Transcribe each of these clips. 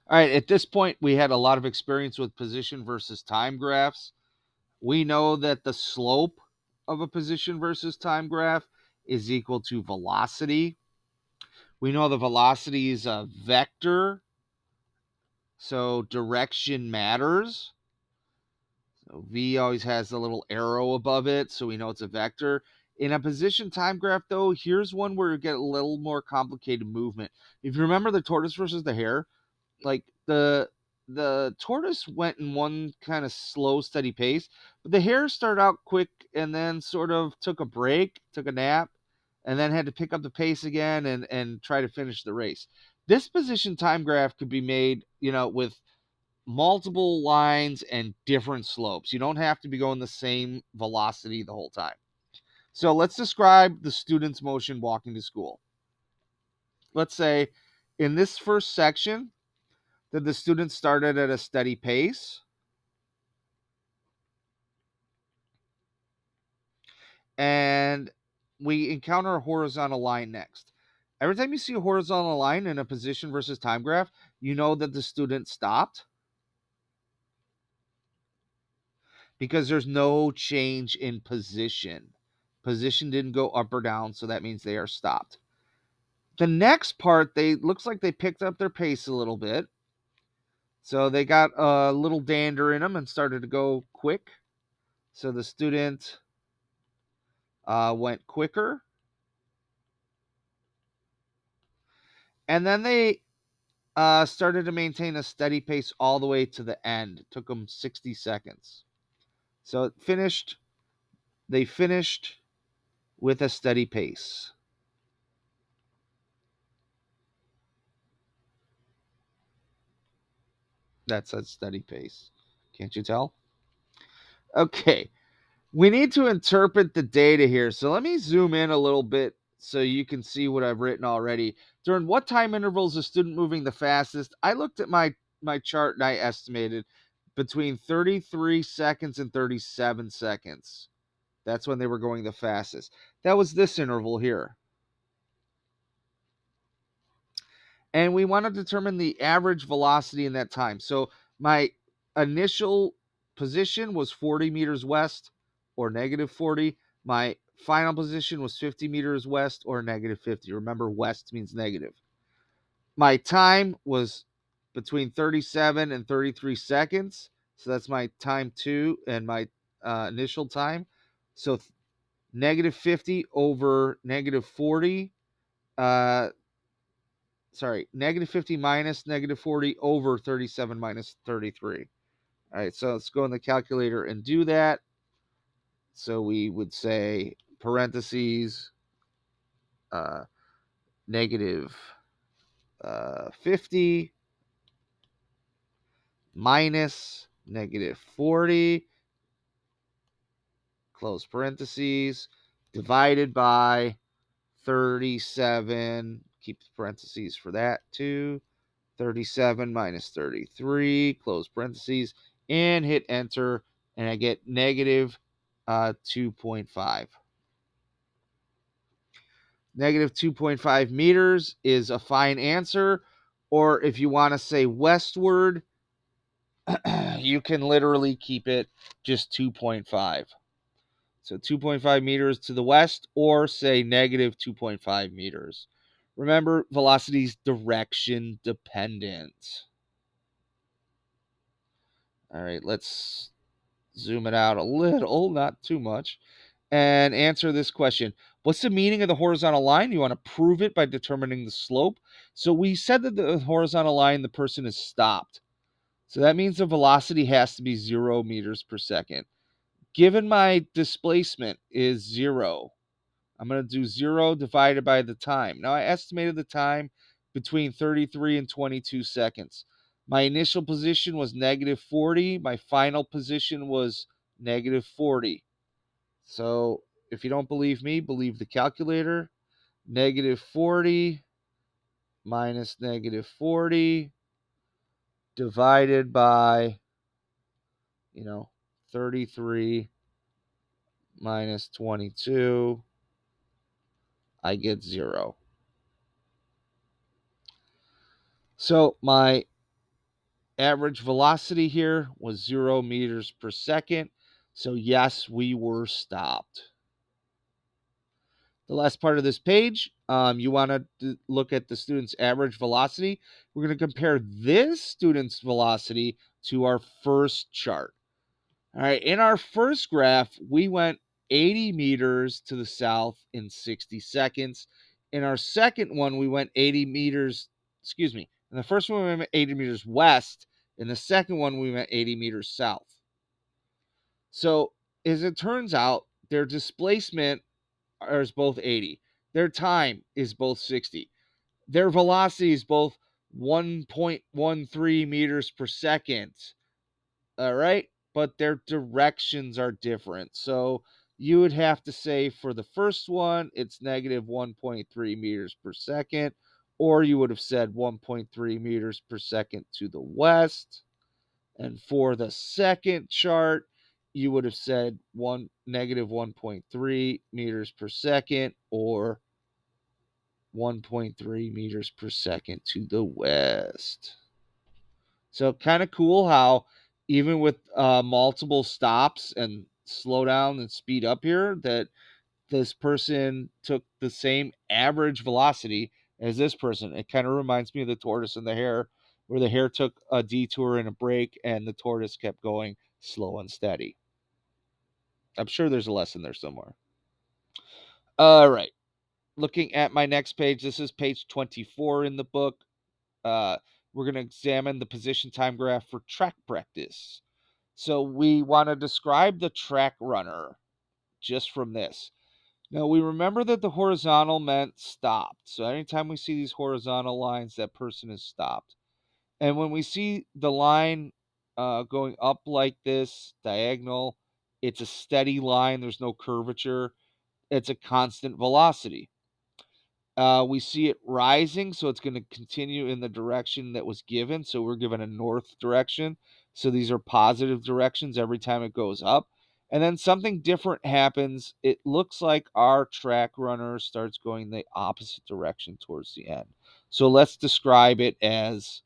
All right, at this point, we had a lot of experience with position versus time graphs. We know that the slope of a position versus time graph is equal to velocity. We know the velocity is a vector, so direction matters. So V always has a little arrow above it, so we know it's a vector. In a position time graph, though, here's one where you get a little more complicated movement. If you remember the tortoise versus the hare, like the tortoise went in one kind of slow, steady pace, but the hare started out quick and then sort of took a break, took a nap, and then had to pick up the pace again and try to finish the race. This position time graph could be made, with multiple lines and different slopes. You don't have to be going the same velocity the whole time. So let's describe the student's motion walking to school. Let's say in this first section that the student started at a steady pace, and we encounter a horizontal line next. Every time you see a horizontal line in a position versus time graph, you know that the student stopped because there's no change in position. Position didn't go up or down, so that means they are stopped. The next part, they looks like they picked up their pace a little bit. So they got a little dander in them and started to go quick. So the student went quicker. And then they started to maintain a steady pace all the way to the end. It took them 60 seconds. So it finished. They finished with a steady pace. That's a steady pace. Can't you tell? Okay. We need to interpret the data here. So let me zoom in a little bit so you can see what I've written already. During what time interval is a student moving the fastest? I looked at my chart and I estimated between 33 seconds and 37 seconds. That's when they were going the fastest. That was this interval here. And we want to determine the average velocity in that time. So my initial position was 40 meters west or negative 40. My final position was 50 meters west or negative 50. Remember, west means negative. My time was between 37 and 33 seconds. So that's my time two and my initial time. So negative 50 over negative 40. Uh, negative 50 minus negative 40 over 37 minus 33. All right, so let's go in the calculator and do that. So we would say parentheses uh, negative 50 minus negative 40, close parentheses, divided by 37, keep the parentheses for that too, 37 minus 33, close parentheses, and hit enter, and I get negative 2.5. Negative 2.5 meters is a fine answer, or if you want to say westward, you can literally keep it just 2.5. So 2.5 meters to the west, or say negative 2.5 meters. Remember, velocity is direction dependent. All right, let's zoom it out a little, not too much, and answer this question. What's the meaning of the horizontal line? You want to prove it by determining the slope. So we said that the horizontal line, the person is stopped. So that means the velocity has to be 0 meters per second. Given my displacement is 0, I'm going to do 0 divided by the time. Now, I estimated the time between 33 and 22 seconds. My initial position was negative 40. My final position was negative 40. So, if you don't believe me, believe the calculator. Negative 40 minus negative 40 divided by, 33 minus 22, I get 0. So, my average velocity here was 0 meters per second. So yes, we were stopped. The last part of this page, you want to look at the student's average velocity. We're going to compare this student's velocity to our first chart. All right, in our first graph, we went 80 meters to the south in 60 seconds. In our second one, we went 80 meters, excuse me. In the first one, we went 80 meters west. In the second one, we went 80 meters south. So, as it turns out, their displacement is both 80. Their time is both 60. Their velocity is both 1.13 meters per second. All right. But their directions are different. So you would have to say for the first one, it's negative 1.3 meters per second, or you would have said 1.3 meters per second to the west. And for the second chart, you would have said negative 1.3 meters per second or 1.3 meters per second to the west. So kind of cool how even with multiple stops and slow down and speed up here, that this person took the same average velocity as this person. It kind of reminds me of the tortoise and the hare, where the hare took a detour and a break, and the tortoise kept going slow and steady. I'm sure there's a lesson there somewhere. All right. Looking at my next page, this is page 24 in the book. We're going to examine the position time graph for track practice. So we want to describe the track runner just from this. Now we remember that the horizontal meant stopped. So anytime we see these horizontal lines, that person is stopped. And when we see the line going up like this, diagonal, it's a steady line. There's no curvature. It's a constant velocity. We see it rising, so it's going to continue in the direction that was given. So we're given a north direction. So these are positive directions every time it goes up. And then something different happens. It looks like our track runner starts going the opposite direction towards the end. So let's describe it as,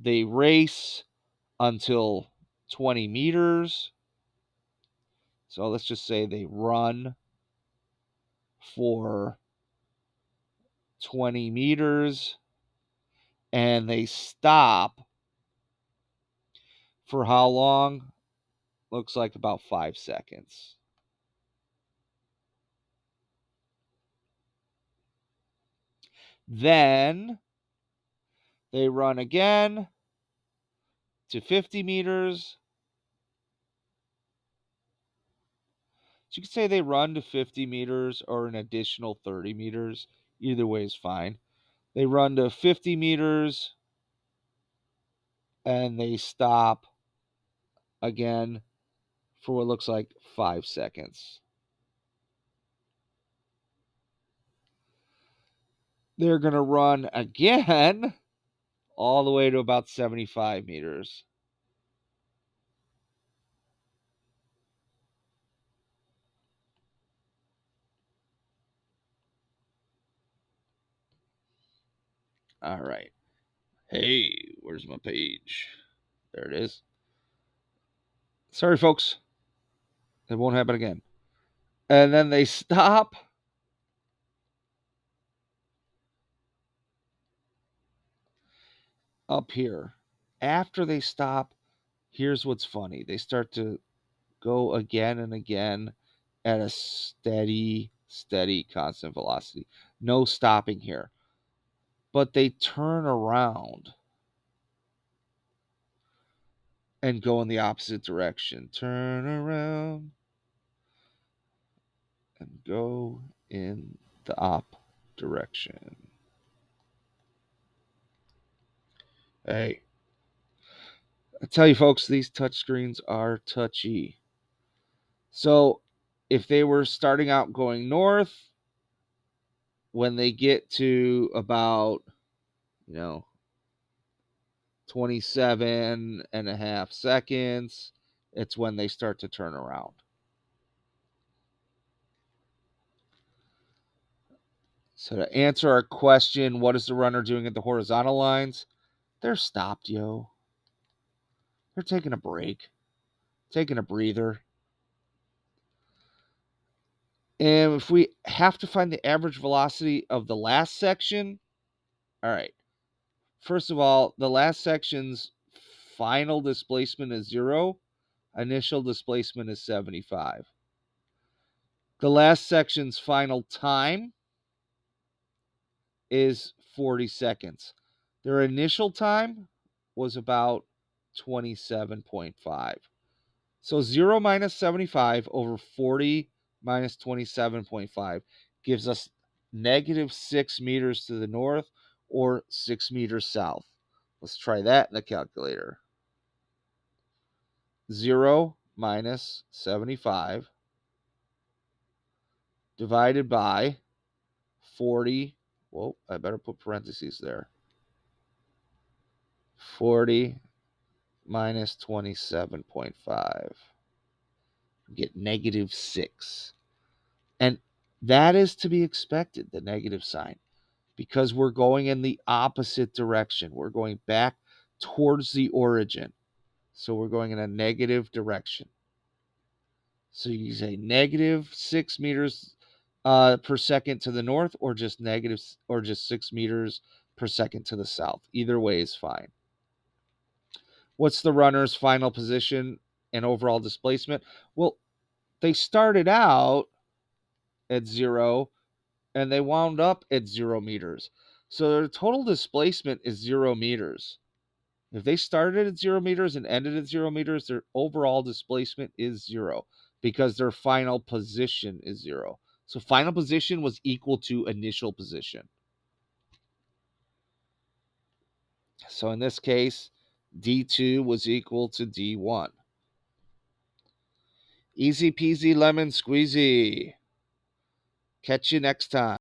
they race until 20 meters. So let's just say they run for 20 meters and they stop for how long? Looks like about 5 seconds. Then they run again to 50 meters. So you could say they run to 50 meters or an additional 30 meters. Either way is fine. They run to 50 meters and they stop again for what looks like 5 seconds. They're going to run again all the way to about 75 meters. All right. Hey, where's my page? There it is. Sorry, folks. It won't happen again. And then they stop. Up here. After they stop, here's what's funny. They start to go again and again at a steady, constant velocity. No stopping here. But they turn around and go in the opposite direction. Turn around and go in the op direction. Hey, I tell you, folks, these touchscreens are touchy. So if they were starting out going north, when they get to about, you know, 27 and a half seconds, it's when they start to turn around. So to answer our question, what is the runner doing at the horizontal lines? They're stopped, yo. They're taking a break, taking a breather. And if we have to find the average velocity of the last section, all right. First of all, the last section's final displacement is 0. Initial displacement is 75. The last section's final time is 40 seconds. Their initial time was about 27.5. So 0 minus 75 over 40 minus 27.5 gives us negative 6 meters to the north or 6 meters south. Let's try that in the calculator. 0 minus 75 divided by 40. Whoa, I better put parentheses there. 40 minus 27.5. Get negative 6. And that is to be expected, the negative sign, because we're going in the opposite direction. We're going back towards the origin. So we're going in a negative direction. So you say negative 6 meters per second to the north, or just 6 meters per second to the south. Either way is fine. What's the runner's final position and overall displacement? Well, they started out at 0 and they wound up at 0 meters. So their total displacement is 0 meters. If they started at 0 meters and ended at 0 meters, their overall displacement is 0 because their final position is 0. So final position was equal to initial position. So in this case, D2 was equal to D1. Easy peasy lemon squeezy. Catch you next time.